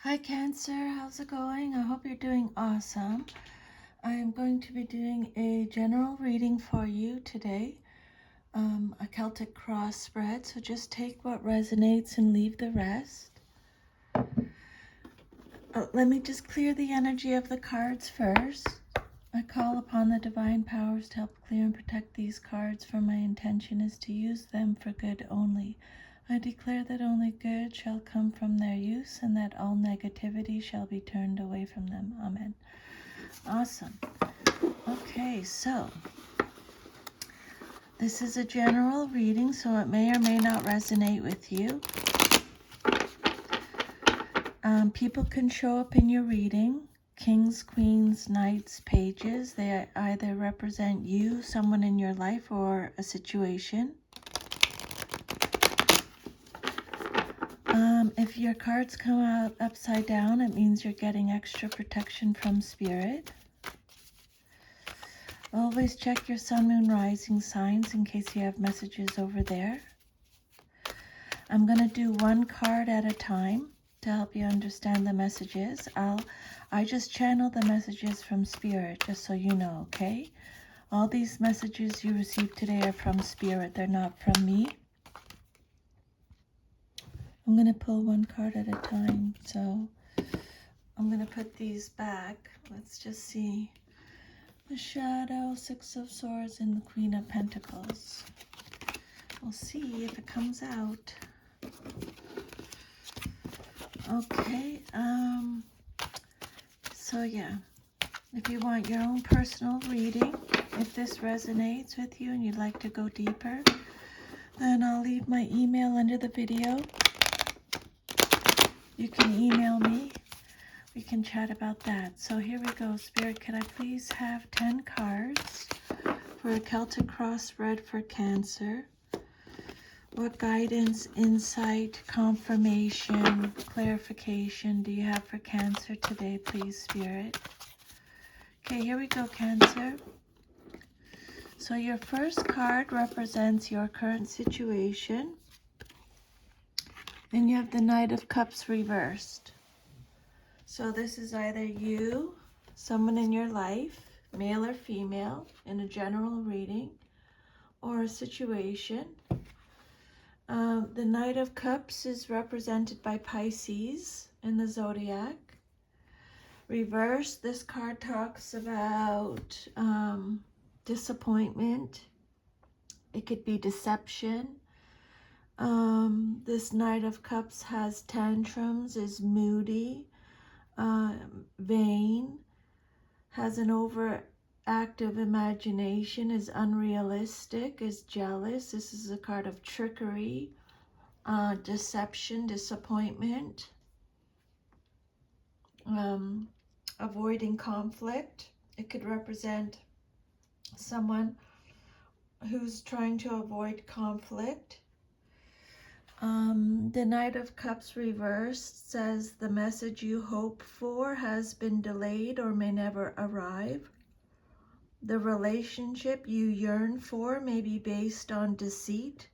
Hi Cancer, how's it going? I hope you're doing awesome. I am going to be doing a general reading for you today, a Celtic cross spread, so just take what resonates and leave the rest. Let me just clear the energy of the cards first. I call upon the divine powers to help clear and protect these cards, for my intention is to use them for good only. I declare that only good shall come from their use, and that all negativity shall be turned away from them. Amen. Awesome. Okay, so this is a general reading, so it may or may not resonate with you. People can show up in your reading. Kings, queens, knights, pages. They either represent you, someone in your life, or a situation. If your cards come out upside down, it means you're getting extra protection from spirit. Always check your sun, moon, rising signs in case you have messages over there. I'm going to do one card at a time to help you understand the messages. I just channel the messages from spirit, just so you know, okay? All these messages you received today are from spirit. They're not from me. I'm going to pull one card at a time. So I'm going to put these back. Let's just see. The Shadow, Six of Swords, and the Queen of Pentacles. We'll see if it comes out. Okay, so yeah, if you want your own personal reading, if this resonates with you and you'd like to go deeper, then I'll leave my email under the video. You can email me. We can chat about that. So here we go. Spirit, could I please have 10 cards for a Celtic cross spread for Cancer? What guidance, insight, confirmation, clarification do you have for Cancer today, please, Spirit? Okay, here we go, Cancer. So your first card represents your current situation. And you have the Knight of Cups reversed. So this is either you, someone in your life, male or female, in a general reading, or a situation. The Knight of Cups is represented by Pisces in the zodiac. Reverse, this card talks about disappointment. It could be deception. This Knight of Cups has tantrums, is moody, vain, has an overactive imagination, is unrealistic, is jealous. This is a card of trickery, deception, disappointment, avoiding conflict. It could represent someone who's trying to avoid conflict. The Knight of Cups reversed says the message you hope for has been delayed or may never arrive. The relationship you yearn for may be based on deceit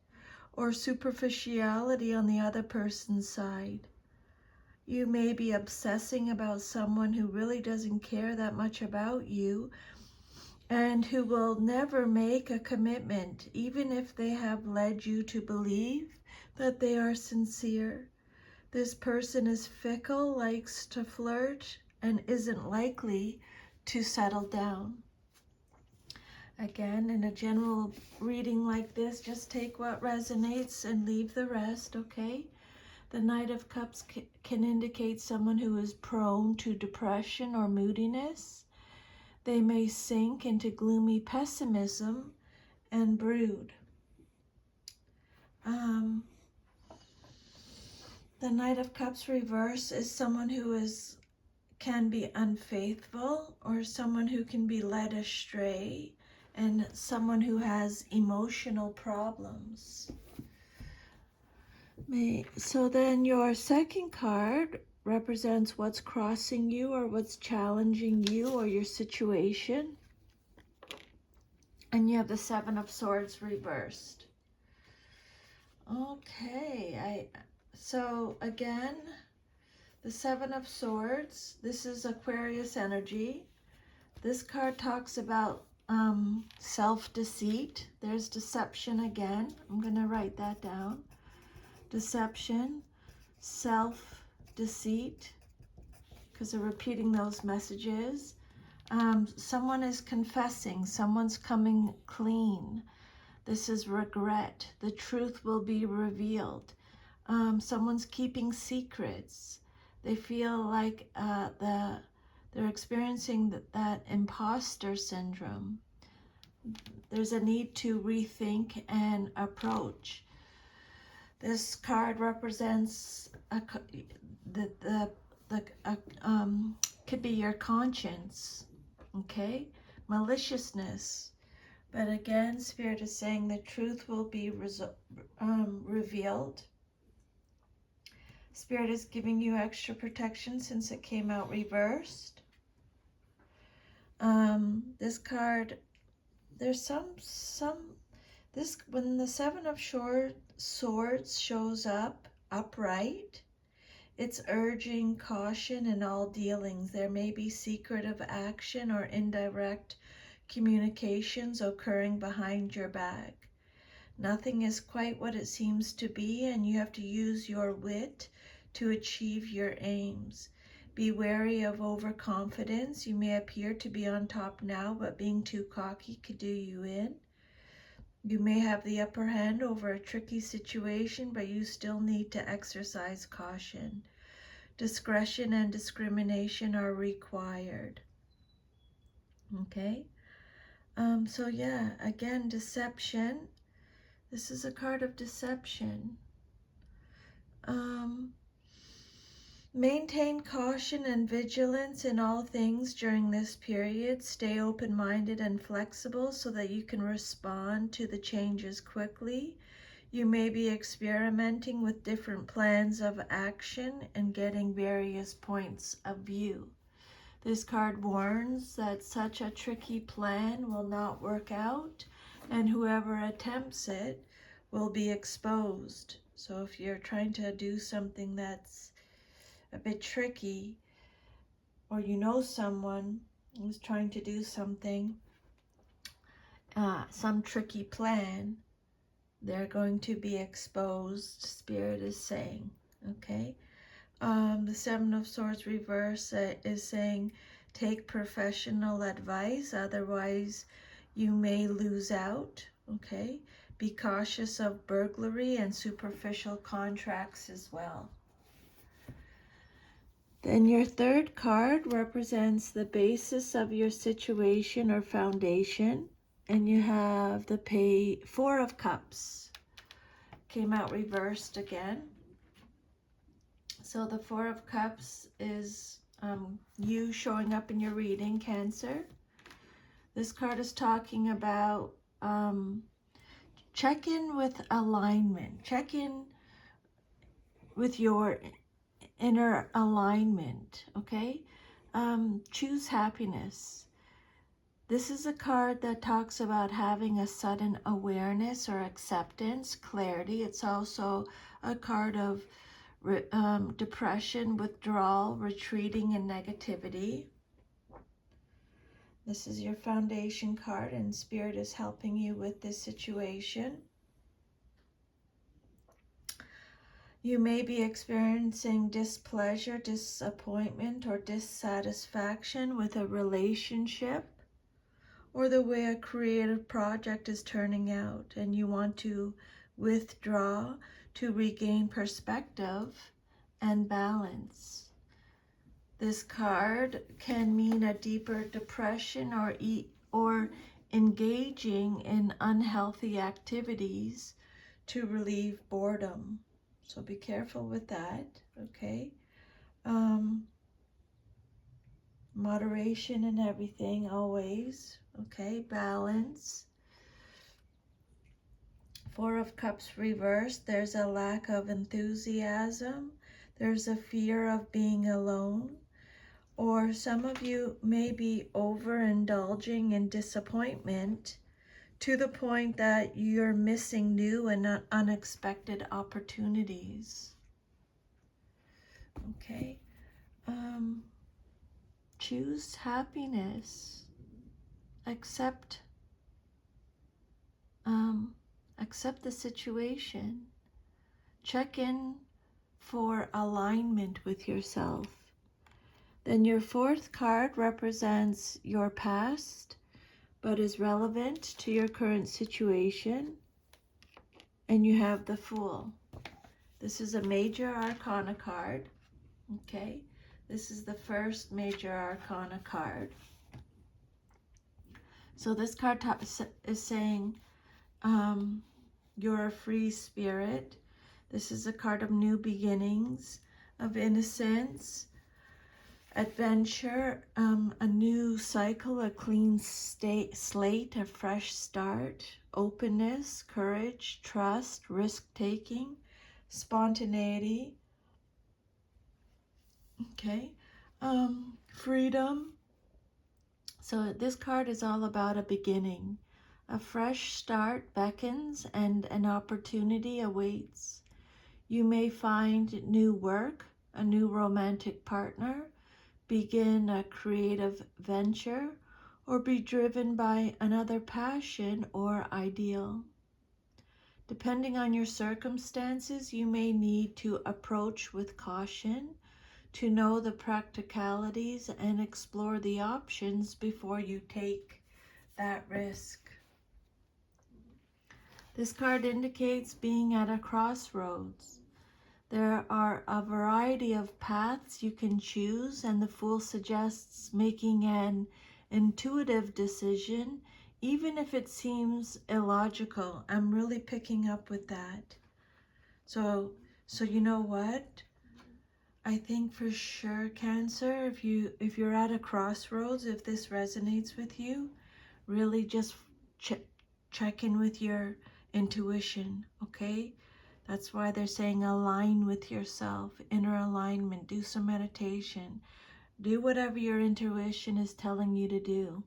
or superficiality on the other person's side. You may be obsessing about someone who really doesn't care that much about you and who will never make a commitment, even if they have led you to believe that they are sincere. This person is fickle, likes to flirt, and isn't likely to settle down. Again, in a general reading like this, just take what resonates and leave the rest, okay? The Knight of Cups can indicate someone who is prone to depression or moodiness. They may sink into gloomy pessimism and brood. The Knight of Cups reverse is someone who can be unfaithful, or someone who can be led astray, and someone who has emotional problems. So then your second card represents what's crossing you or what's challenging you or your situation. And you have the Seven of Swords reversed. Okay, so again, The Seven of Swords. This is Aquarius energy. This card talks about self-deceit. There's deception again. I'm going to write that down. Deception, self-deceit, because they're repeating those messages. Someone is confessing. Someone's coming clean. This is regret. The truth will be revealed. Someone's keeping secrets. They feel like they're experiencing that imposter syndrome. There's a need to rethink and approach. This card represents could be your conscience, okay? Maliciousness. But again, Spirit is saying the truth will be revealed. Spirit is giving you extra protection since it came out reversed. This card, there's when the Seven of Swords shows up upright, it's urging caution in all dealings. There may be secretive action or indirect communications occurring behind your back. Nothing is quite what it seems to be, and you have to use your wit to achieve your aims. Be wary of overconfidence. You may appear to be on top now, but being too cocky could do you in. You may have the upper hand over a tricky situation, but you still need to exercise caution. Discretion and discrimination are required. Okay? So yeah, again, deception. This is a card of deception. Maintain caution and vigilance in all things during this period. Stay open-minded and flexible so that you can respond to the changes quickly. You may be experimenting with different plans of action and getting various points of view. This card warns that such a tricky plan will not work out, and whoever attempts it will be exposed. So if you're trying to do something that's a bit tricky, or you know someone who's trying to do something, some tricky plan, they're going to be exposed, Spirit is saying, okay? The Seven of Swords reverse is saying, take professional advice, otherwise you may lose out, okay? Be cautious of burglary and superficial contracts as well. Then your third card represents the basis of your situation or foundation, and you have the Four of Cups. Came out reversed again. So the Four of Cups is you showing up in your reading, Cancer. This card is talking about check in with alignment. Check in with your inner alignment, okay? Choose happiness. This is a card that talks about having a sudden awareness or acceptance, clarity. It's also a card of depression, withdrawal, retreating, and negativity. This is your foundation card, and Spirit is helping you with this situation. You may be experiencing displeasure, disappointment, or dissatisfaction with a relationship or the way a creative project is turning out, and you want to withdraw to regain perspective and balance. This card can mean a deeper depression or engaging in unhealthy activities to relieve boredom. So be careful with that, okay? Moderation and everything, always, okay? Balance. Four of Cups reversed. There's a lack of enthusiasm. There's a fear of being alone. Or some of you may be overindulging in disappointment to the point that you're missing new and unexpected opportunities. Okay. choose happiness. Accept accept the situation. Check in for alignment with yourself. Then your fourth card represents your past, but is relevant to your current situation. And you have the Fool. This is a major arcana card. Okay, this is the first major arcana card. So this card is saying you're a free spirit. This is a card of new beginnings, of innocence, adventure, a new cycle, a clean slate, a fresh start, openness, courage, trust, risk-taking, spontaneity. Okay, freedom. So this card is all about a beginning. A fresh start beckons and an opportunity awaits. You may find new work, a new romantic partner, begin a creative venture, or be driven by another passion or ideal. Depending on your circumstances, you may need to approach with caution, to know the practicalities and explore the options before you take that risk. This card indicates being at a crossroads. There are a variety of paths you can choose, and the Fool suggests making an intuitive decision, even if it seems illogical. I'm really picking up with that. So you know what? I think for sure, Cancer, if you're at a crossroads, if this resonates with you, really just check in with your intuition, okay? That's why they're saying align with yourself, inner alignment, do some meditation, do whatever your intuition is telling you to do.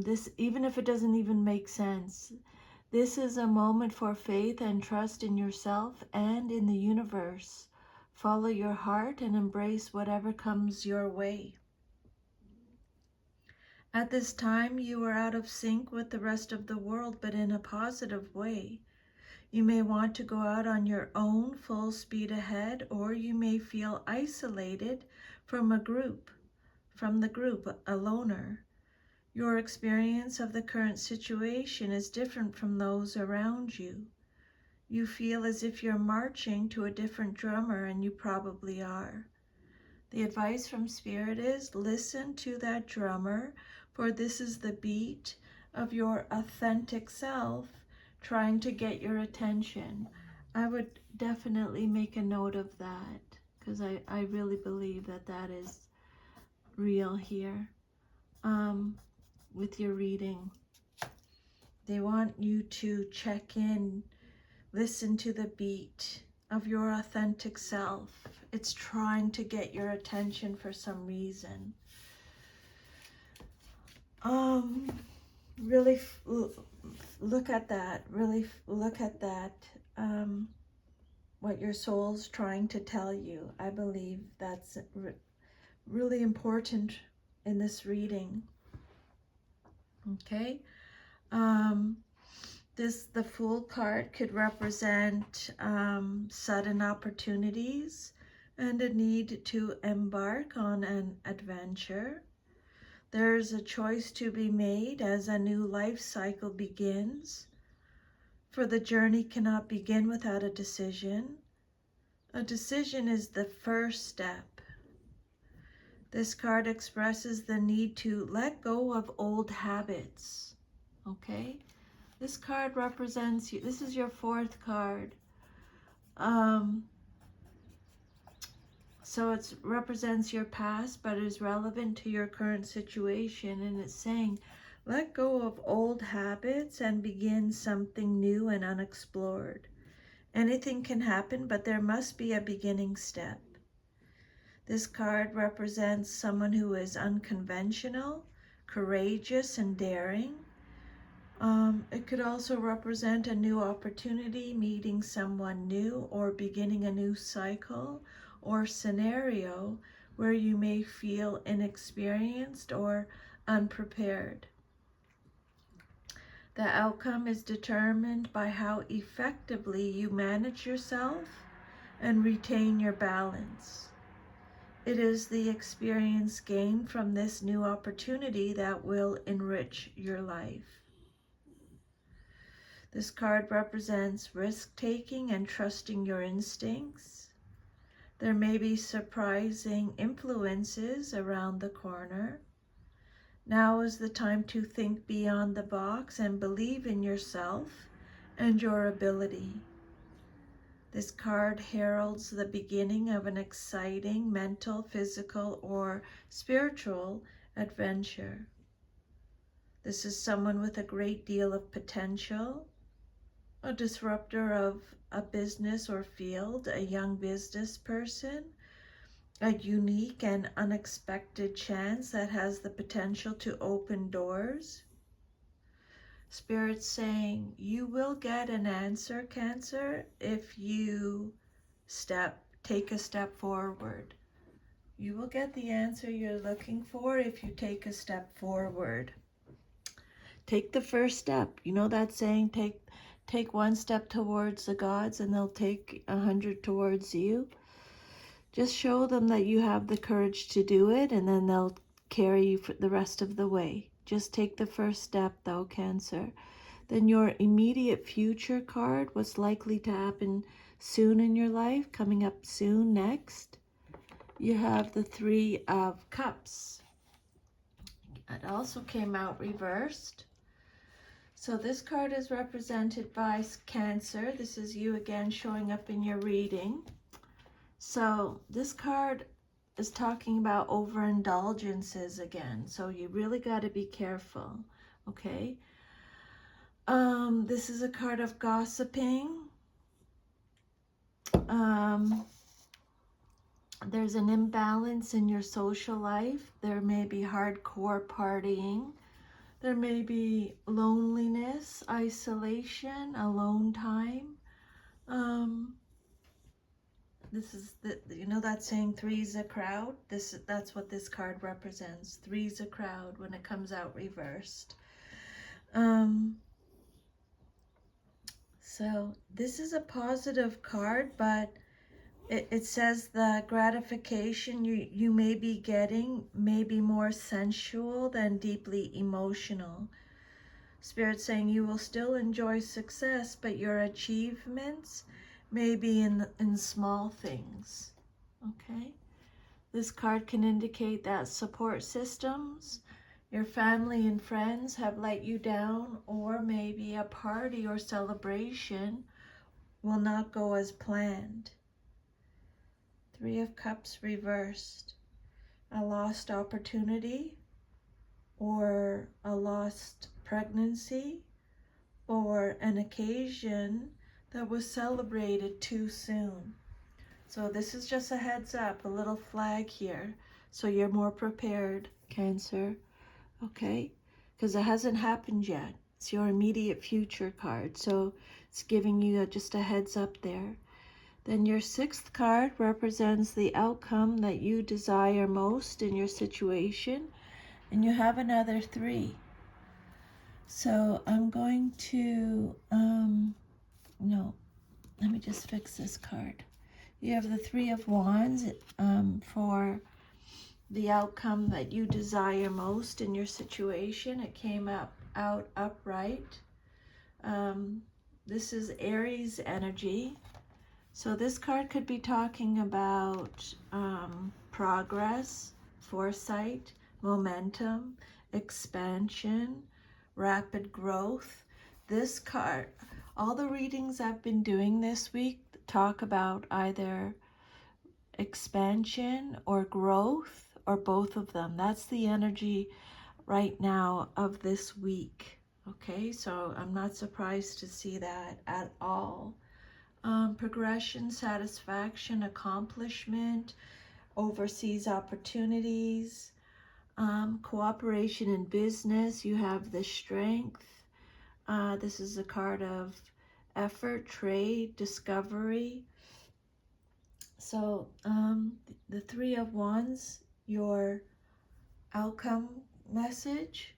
This, even if it doesn't even make sense, this is a moment for faith and trust in yourself and in the universe. Follow your heart and embrace whatever comes your way. At this time, you are out of sync with the rest of the world, but in a positive way. You may want to go out on your own, full speed ahead, or you may feel isolated from the group, a loner. Your experience of the current situation is different from those around you. You feel as if you're marching to a different drummer, and you probably are. The advice from Spirit is listen to that drummer, for this is the beat of your authentic self trying to get your attention. I would definitely make a note of that, because I really believe that that is real here. With your reading, they want you to check in, listen to the beat of your authentic self. It's trying to get your attention for some reason. Really look at that. Really look at that. What your soul's trying to tell you. I believe that's really important in this reading. Okay. The Fool card could represent sudden opportunities and a need to embark on an adventure. There's a choice to be made as a new life cycle begins, for the journey cannot begin without a decision. A decision is the first step. This card expresses the need to let go of old habits, okay? This card represents you. This is your fourth card. So it represents your past, but is relevant to your current situation. And it's saying, let go of old habits and begin something new and unexplored. Anything can happen, but there must be a beginning step. This card represents someone who is unconventional, courageous, and daring. It could also represent a new opportunity, meeting someone new, or beginning a new cycle or scenario where you may feel inexperienced or unprepared. The outcome is determined by how effectively you manage yourself and retain your balance. It is the experience gained from this new opportunity that will enrich your life. This card represents risk-taking and trusting your instincts. There may be surprising influences around the corner. Now is the time to think beyond the box and believe in yourself and your ability. This card heralds the beginning of an exciting mental, physical, or spiritual adventure. This is someone with a great deal of potential, a disruptor of a business or field, a young business person, a unique and unexpected chance that has the potential to open doors. Spirit's saying, you will get an answer, Cancer, if you take a step forward. You will get the answer you're looking for if you take a step forward. Take the first step. You know that saying, take one step towards the gods and they'll take 100 towards you. Just show them that you have the courage to do it, and then they'll carry you for the rest of the way. Just take the first step though, Cancer. Then your immediate future card, what's likely to happen soon in your life, coming up soon next. You have the Three of Cups. It also came out reversed. So this card is represented by Cancer. This is you again showing up in your reading. So this card is talking about overindulgences again. So you really got to be careful, okay? This is a card of gossiping. There's an imbalance in your social life. There may be hardcore partying. There may be loneliness, isolation, alone time. This is you know that saying, three's a crowd? That's what this card represents. Three's a crowd when it comes out reversed. So this is a positive card, but it says the gratification you may be getting may be more sensual than deeply emotional. Spirit saying you will still enjoy success, but your achievements may be in small things. Okay? This card can indicate that support systems, your family and friends have let you down, or maybe a party or celebration will not go as planned. Three of Cups reversed. A lost opportunity, or a lost pregnancy, or an occasion that was celebrated too soon. So this is just a heads up, a little flag here, so you're more prepared, Cancer. Okay, because it hasn't happened yet. It's your immediate future card, so it's giving you just a heads up there. Then your sixth card represents the outcome that you desire most in your situation, and you have another three. So I'm going to, no, let me just fix this card. You have the Three of Wands for the outcome that you desire most in your situation. It came out upright. This is Aries energy. So this card could be talking about progress, foresight, momentum, expansion, rapid growth. This card, all the readings I've been doing this week talk about either expansion or growth, or both of them. That's the energy right now of this week. Okay, so I'm not surprised to see that at all. Progression, satisfaction, accomplishment, overseas opportunities, cooperation in business. You have the Strength. This is a card of effort, trade, discovery. So the Three of Wands, your outcome message,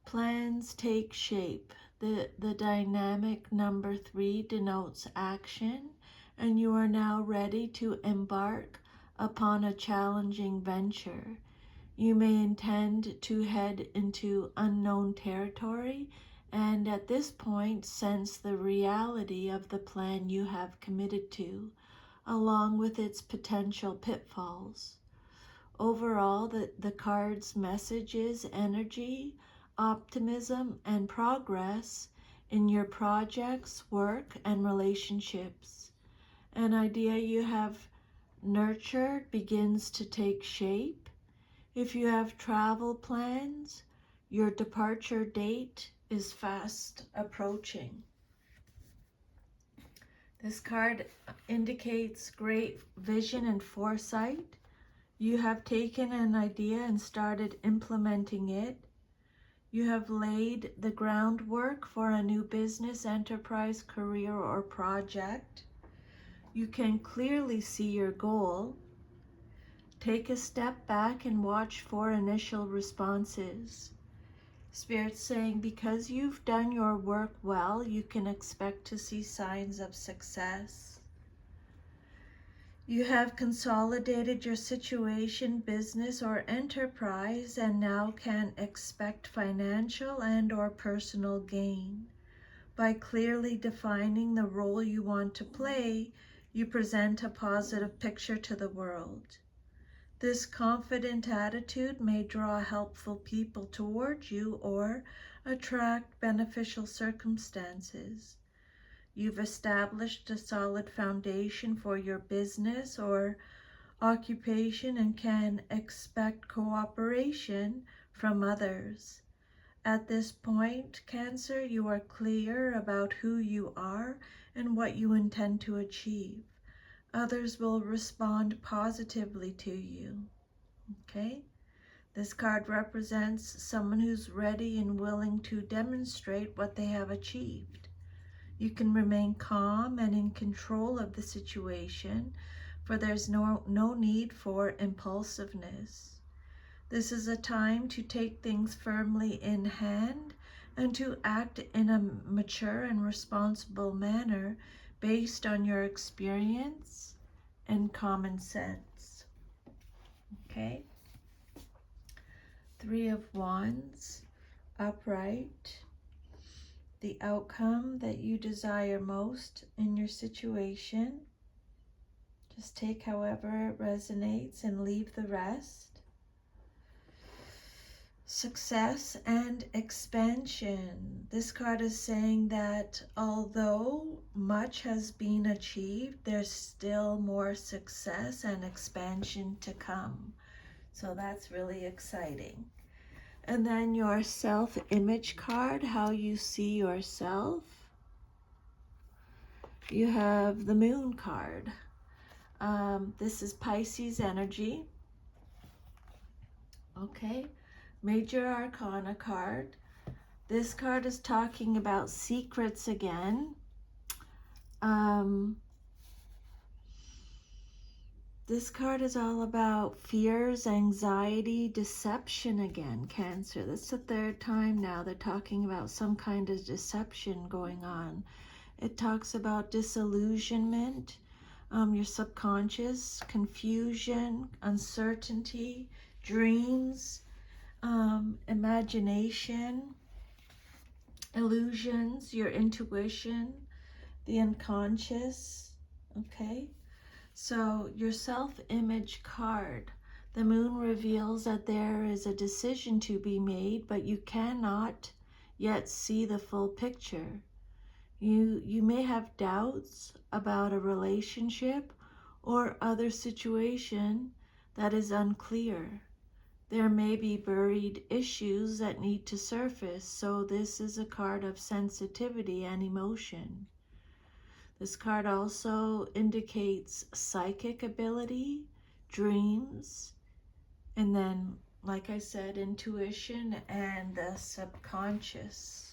plans take shape. The dynamic number 3 denotes action, and you are now ready to embark upon a challenging venture. You may intend to head into unknown territory, and at this point sense the reality of the plan you have committed to, along with its potential pitfalls. Overall, the card's message is energy, optimism, and progress in your projects, work, and relationships. An idea you have nurtured begins to take shape. If you have travel plans, your departure date is fast approaching. This card indicates great vision and foresight. You have taken an idea and started implementing it. You have laid the groundwork for a new business, enterprise, career, or project. You can clearly see your goal. Take a step back and watch for initial responses. Spirit's saying, because you've done your work well, you can expect to see signs of success. You have consolidated your situation, business, or enterprise, and now can expect financial and or personal gain. By clearly defining the role you want to play, you present a positive picture to the world. This confident attitude may draw helpful people toward you or attract beneficial circumstances. You've established a solid foundation for your business or occupation and can expect cooperation from others. At this point, Cancer, you are clear about who you are and what you intend to achieve. Others will respond positively to you. Okay? This card represents someone who's ready and willing to demonstrate what they have achieved. You can remain calm and in control of the situation, for there's no need for impulsiveness. This is a time to take things firmly in hand and to act in a mature and responsible manner based on your experience and common sense. Okay? Three of Wands, upright. The outcome that you desire most in your situation. Just take however it resonates and leave the rest. Success and expansion. This card is saying that although much has been achieved, there's still more success and expansion to come. So that's really exciting. And then your self-image card, how you see yourself. You have the Moon card. This is Pisces energy. Okay. Major Arcana card. This card is talking about secrets again. This card is all about fears, anxiety, deception again, Cancer. That's the third time now they're talking about some kind of deception going on. It talks about disillusionment, your subconscious, confusion, uncertainty, dreams, imagination, illusions, your intuition, the unconscious, okay? So your self-image card, the Moon reveals that there is a decision to be made, but you cannot yet see the full picture. You may have doubts about a relationship or other situation that is unclear. There may be buried issues that need to surface, so this is a card of sensitivity and emotion. This card also indicates psychic ability, dreams, and then, like I said, intuition and the subconscious.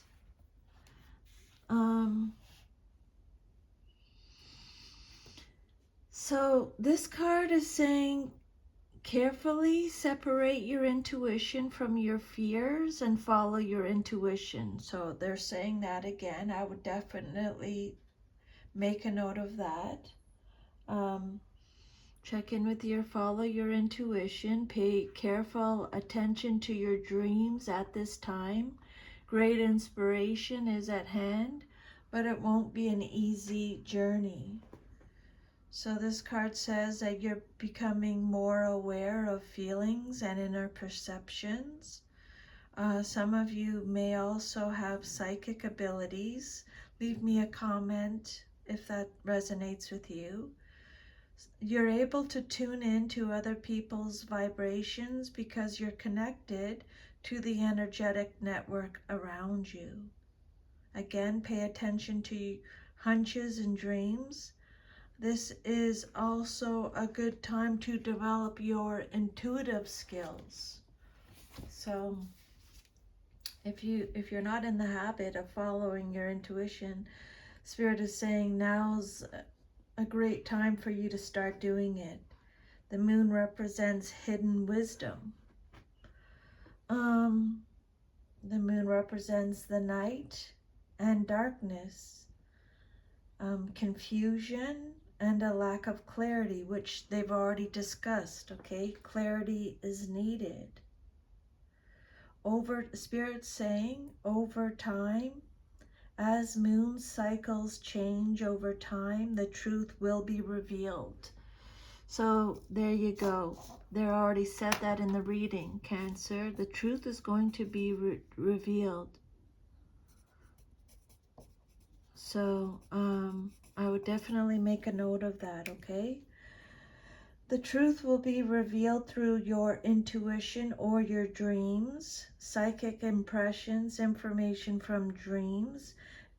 So this card is saying, carefully separate your intuition from your fears and follow your intuition. So they're saying that again. I would definitely make a note of that. Check in with follow your intuition. Pay careful attention to your dreams at this time. Great inspiration is at hand, but it won't be an easy journey. So this card says that you're becoming more aware of feelings and inner perceptions. Some of you may also have psychic abilities. Leave me a comment if that resonates with you. You're able to tune in to other people's vibrations because you're connected to the energetic network around you. Again, pay attention to hunches and dreams. This is also a good time to develop your intuitive skills. So if you're not in the habit of following your intuition, Spirit is saying now's a great time for you to start doing it. The moon represents hidden wisdom. The moon represents the night and darkness, confusion, and a lack of clarity, which they've already discussed, okay? Clarity is needed. Spirit's saying, over time, as moon cycles change over time, the truth will be revealed. So there you go. They already said that in the reading, Cancer. The truth is going to be revealed. So I would definitely make a note of that, okay? The truth will be revealed through your intuition or your dreams, psychic impressions, information from dreams,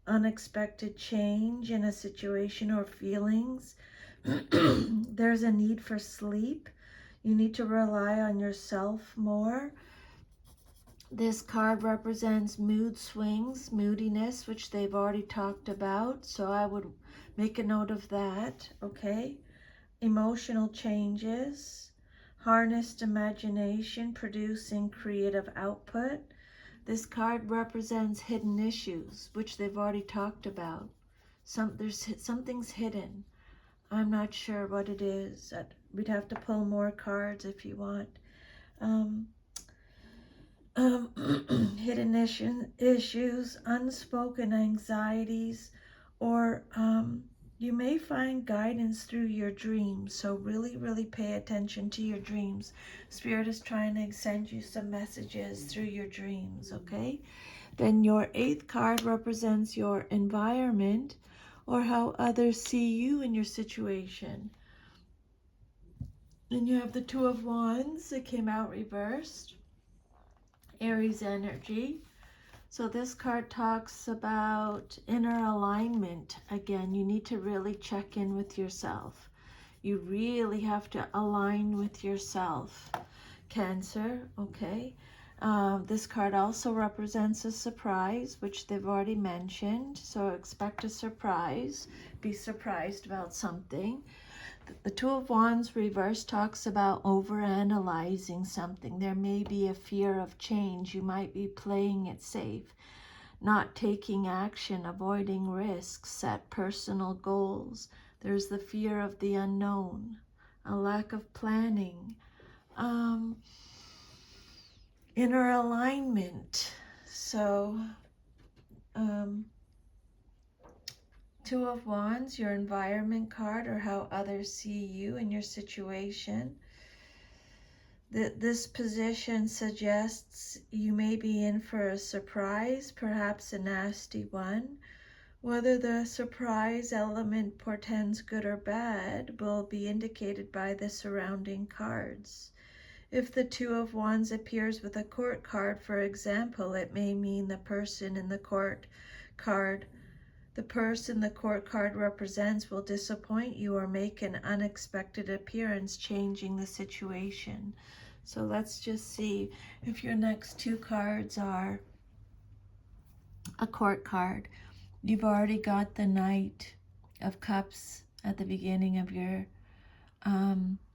unexpected change in a situation or feelings. There's a need for sleep. You need to rely on yourself more. This card represents mood swings, moodiness, which they've already talked about. So I would make a note of that, okay? Emotional changes, harnessed imagination, producing creative output. This card represents hidden issues, which they've already talked about. Something's hidden. I'm not sure what it is. We'd have to pull more cards if you want. Hidden issues, unspoken anxieties, or you may find guidance through your dreams. So really, really pay attention to your dreams. Spirit is trying to send you some messages through your dreams, okay? Then your 8th card represents your environment or how others see you in your situation. Then you have the 2 of Wands that came out reversed. Aries energy. So this card talks about inner alignment. Again, you need to really check in with yourself. You really have to align with yourself. Cancer, okay. This card also represents a surprise, which they've already mentioned. So expect a surprise. Be surprised about something. The 2 of Wands reverse talks about overanalyzing something. There may be a fear of change. You might be playing it safe, not taking action, avoiding risks, set personal goals. There's the fear of the unknown, a lack of planning, inner alignment. So, 2 of Wands, your environment card, or how others see you in your situation. This position suggests you may be in for a surprise, perhaps a nasty one. Whether the surprise element portends good or bad will be indicated by the surrounding cards. If the 2 of Wands appears with a court card, for example, it may mean the person the court card represents will disappoint you or make an unexpected appearance, changing the situation. So let's just see if your next 2 cards are a court card. You've already got the Knight of Cups at the beginning of your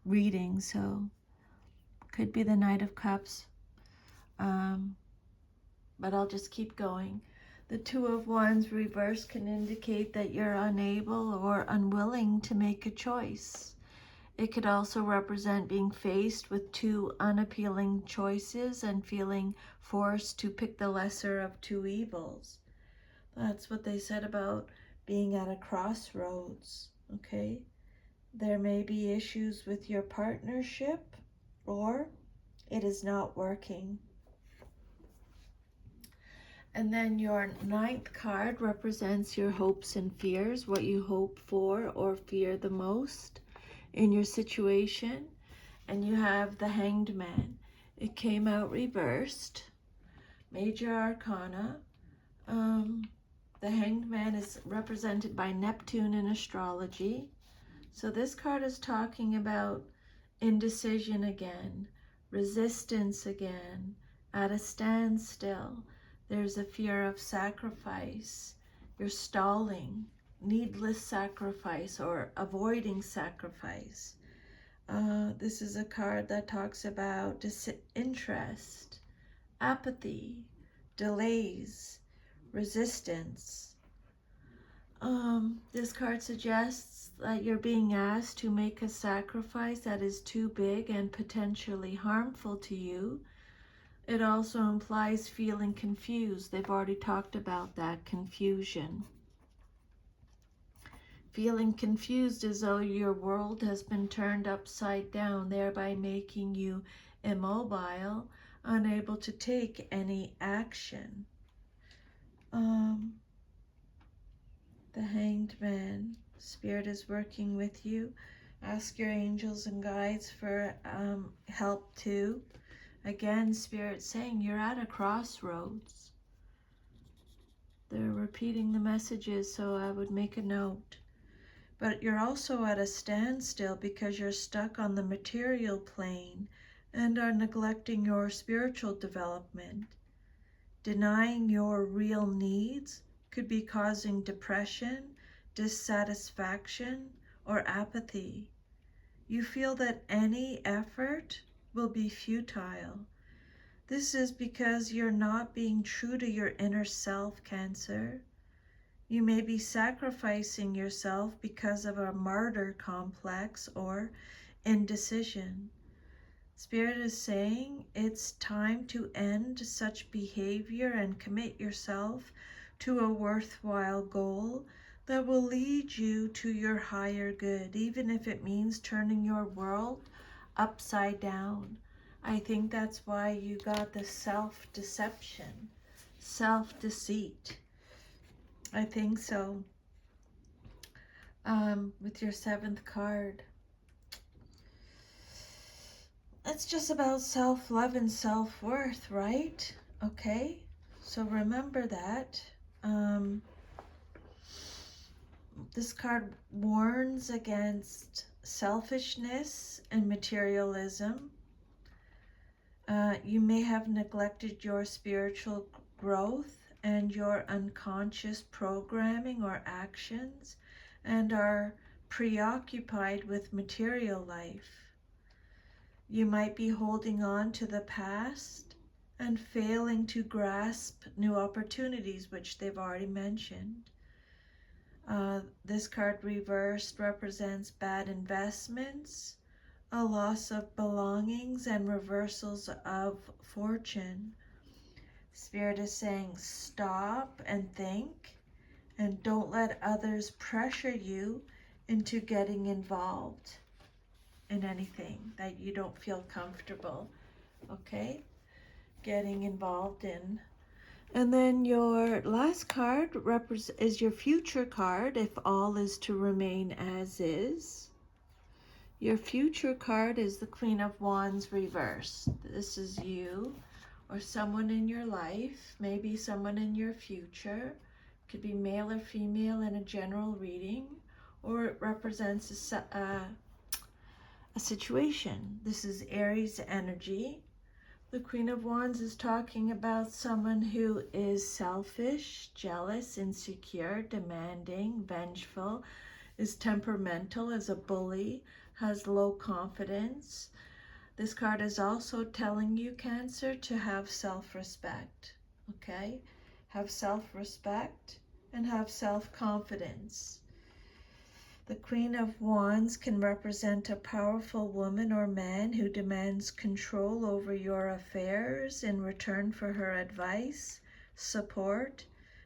reading, so could be the Knight of Cups, but I'll just keep going. The Two of Wands reverse can indicate that you're unable or unwilling to make a choice. It could also represent being faced with two unappealing choices and feeling forced to pick the lesser of two evils. That's what they said about being at a crossroads, okay? There may be issues with your partnership, or it is not working. And then your ninth card represents your hopes and fears, what you hope for or fear the most in your situation. And you have the Hanged Man. It came out reversed. Major Arcana. The Hanged Man is represented by Neptune in astrology. So this card is talking about indecision again, resistance again, at a standstill. There's a fear of sacrifice. You're stalling, needless sacrifice or avoiding sacrifice. This is a card that talks about disinterest, apathy, delays, resistance. This card suggests that you're being asked to make a sacrifice that is too big and potentially harmful to you. It also implies feeling confused. They've already talked about that confusion. Feeling confused as though your world has been turned upside down, thereby making you immobile, unable to take any action. The Hanged Man. Spirit is working with you. Ask your angels and guides for help too. Again, Spirit saying you're at a crossroads. They're repeating the messages, so I would make a note. But you're also at a standstill because you're stuck on the material plane and are neglecting your spiritual development. Denying your real needs could be causing depression, dissatisfaction, or apathy. You feel that any effort will be futile. This is because you're not being true to your inner self, Cancer. You may be sacrificing yourself because of a martyr complex or indecision. Spirit is saying it's time to end such behavior and commit yourself to a worthwhile goal that will lead you to your higher good, even if it means turning your world upside down. I think that's why you got the self-deception, self-deceit. I think so. With your seventh card. It's just about self-love and self-worth, right? Okay, so remember that. This card warns against selfishness and materialism. You may have neglected your spiritual growth and your unconscious programming or actions and are preoccupied with material life. You might be holding on to the past and failing to grasp new opportunities, which they've already mentioned. This card reversed represents bad investments, a loss of belongings, and reversals of fortune. Spirit is saying stop and think, and don't let others pressure you into getting involved in anything that you don't feel comfortable, okay, getting involved in. And then your last card is your future card, if all is to remain as is. Your future card is the Queen of Wands reversed. This is you or someone in your life, maybe someone in your future. Could be male or female in a general reading, or it represents a situation. This is Aries energy. The Queen of Wands is talking about someone who is selfish, jealous, insecure, demanding, vengeful, is temperamental, is a bully, has low confidence. This card is also telling you, Cancer, to have self-respect, okay? Have self-respect and have self-confidence. The Queen of Wands can represent a powerful woman or man who demands control over your affairs in return for her advice, support,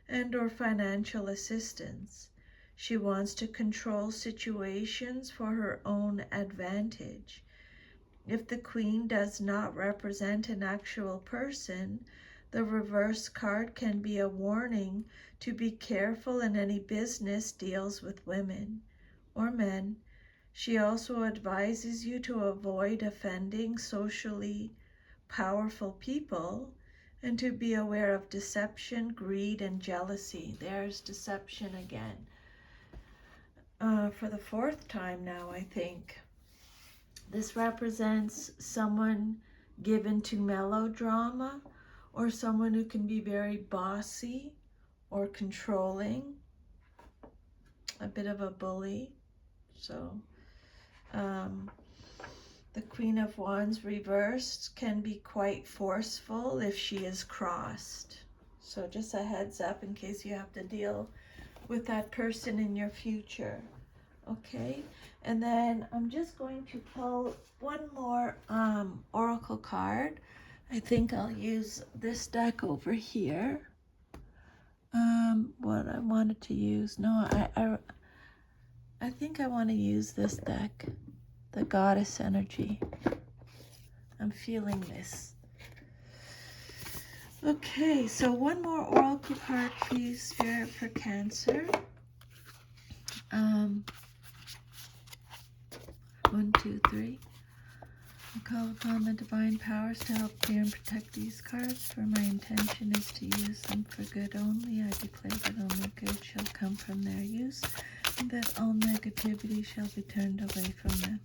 and or financial assistance. She wants to control situations for her own advantage. If the Queen does not represent an actual person, the reverse card can be a warning to be careful in any business deals with women or men. She also advises you to avoid offending socially powerful people and to be aware of deception, greed, and jealousy. There's deception again. For the fourth time now, I think. This represents someone given to melodrama or someone who can be very bossy or controlling, a bit of a bully. So the Queen of Wands reversed can be quite forceful if she is crossed. So just a heads up in case you have to deal with that person in your future. Okay, and then I'm just going to pull one more oracle card. I think I'll use this deck over here. What I wanted to use, no, I think I want to use this deck, the Goddess Energy. I'm feeling this. Okay, so one more oracle card, please, Spirit, for Cancer. 1, 2, 3. I call upon the divine powers to help clear and protect these cards, for my intention is to use them for good only. I declare that only good shall come from their use, and that all negativity shall be turned away from them.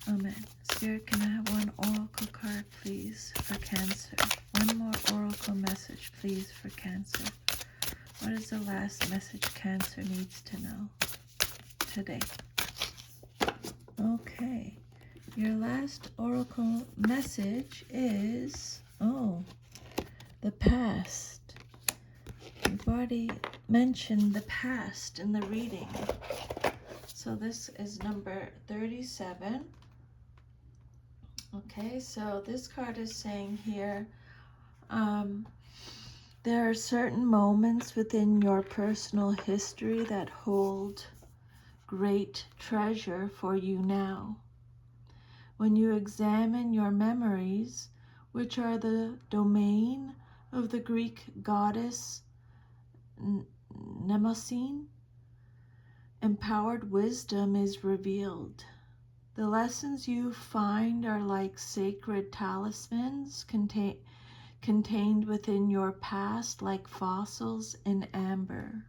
Amen. Spirit, can I have one oracle card, please, for Cancer? One more oracle message, please, for Cancer. What is the last message Cancer needs to know today? Okay. Your last oracle message is, the past. We've already mentioned the past in the reading. So this is number 37. Okay, so this card is saying here, there are certain moments within your personal history that hold great treasure for you now. When you examine your memories, which are the domain of the Greek goddess Mnemosyne, empowered wisdom is revealed. The lessons you find are like sacred talismans contained within your past, like fossils in amber.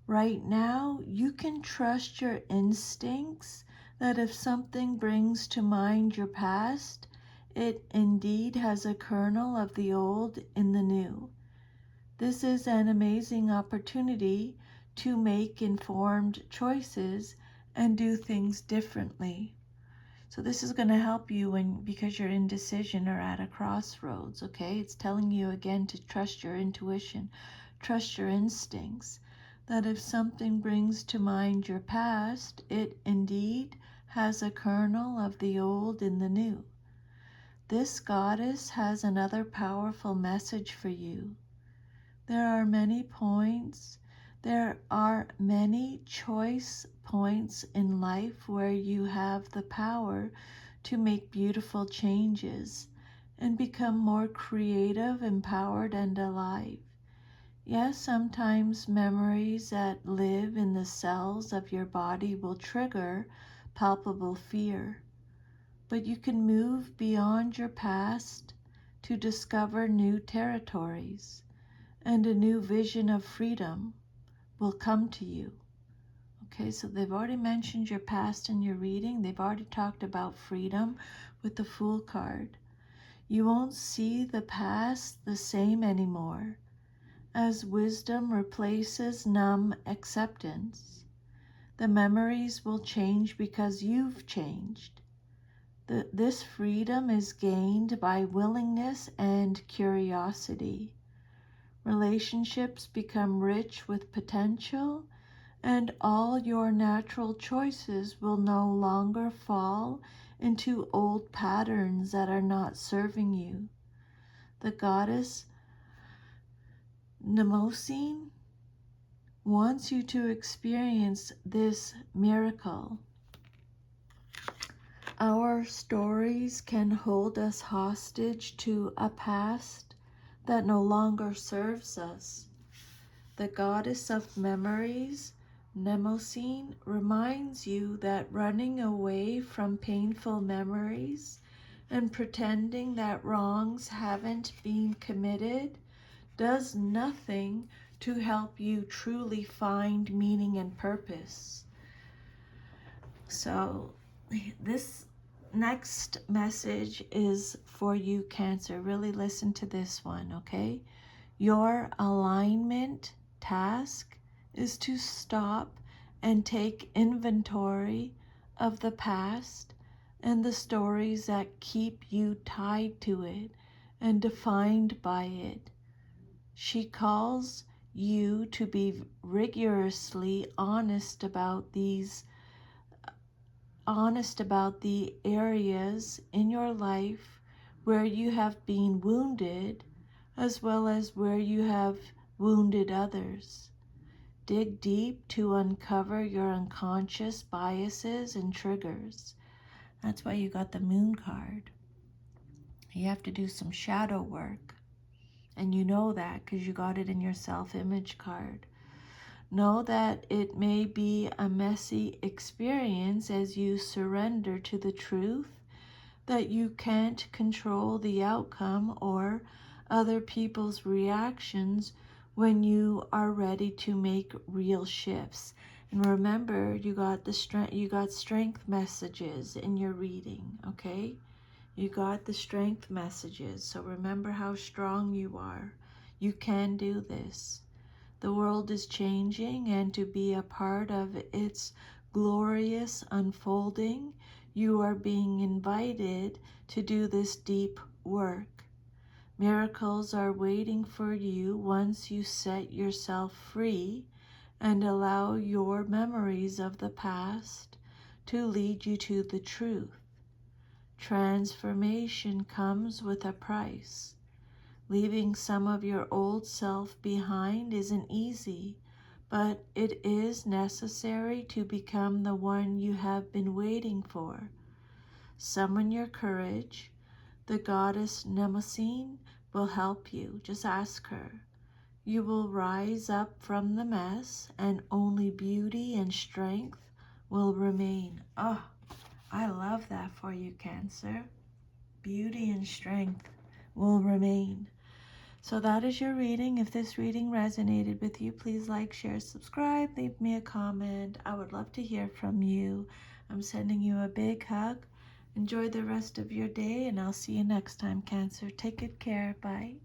Right now, you can trust your instincts that if something brings to mind your past, it indeed has a kernel of the old in the new. This is an amazing opportunity to make informed choices and do things differently. So this is going to help you because you're indecision or at a crossroads, okay? It's telling you again to trust your intuition, trust your instincts, that if something brings to mind your past, it indeed has a kernel of the old in the new. This goddess has another powerful message for you. There are many choice points in life where you have the power to make beautiful changes and become more creative, empowered, and alive. Yes, sometimes memories that live in the cells of your body will trigger palpable fear, but you can move beyond your past to discover new territories, and a new vision of freedom will come to you. Okay, so they've already mentioned your past in your reading. They've already talked about freedom with the Fool card. You won't see the past the same anymore, as wisdom replaces numb acceptance. The memories will change because you've changed. This freedom is gained by willingness and curiosity. Relationships become rich with potential, and all your natural choices will no longer fall into old patterns that are not serving you. The goddess Mnemosyne wants you to experience this miracle. Our stories can hold us hostage to a past that no longer serves us. The goddess of memories, Mnemosyne, reminds you that running away from painful memories and pretending that wrongs haven't been committed does nothing to help you truly find meaning and purpose. So this next message is for you, Cancer. Really listen to this one, okay? Your alignment task is to stop and take inventory of the past and the stories that keep you tied to it and defined by it. She calls you to be rigorously honest about the areas in your life where you have been wounded, as well as where you have wounded others. Dig deep to uncover your unconscious biases and triggers. That's why you got the Moon card. You have to do some shadow work. And you know that because you got it in your self-image card. Know that it may be a messy experience as you surrender to the truth that you can't control the outcome or other people's reactions when you are ready to make real shifts. And remember, you got strength messages in your reading, okay? You got the strength messages. So remember how strong you are. You can do this. The world is changing, and to be a part of its glorious unfolding, you are being invited to do this deep work. Miracles are waiting for you once you set yourself free and allow your memories of the past to lead you to the truth. Transformation comes with a price. Leaving some of your old self behind isn't easy, but it is necessary to become the one you have been waiting for. Summon your courage. The goddess Mnemosyne will help you. Just ask her. You will rise up from the mess, and only beauty and strength will remain. Oh, I love that for you, Cancer. Beauty and strength will remain. So that is your reading. If this reading resonated with you, please like, share, subscribe, leave me a comment. I would love to hear from you. I'm sending you a big hug. Enjoy the rest of your day, and I'll see you next time, Cancer. Take good care. Bye.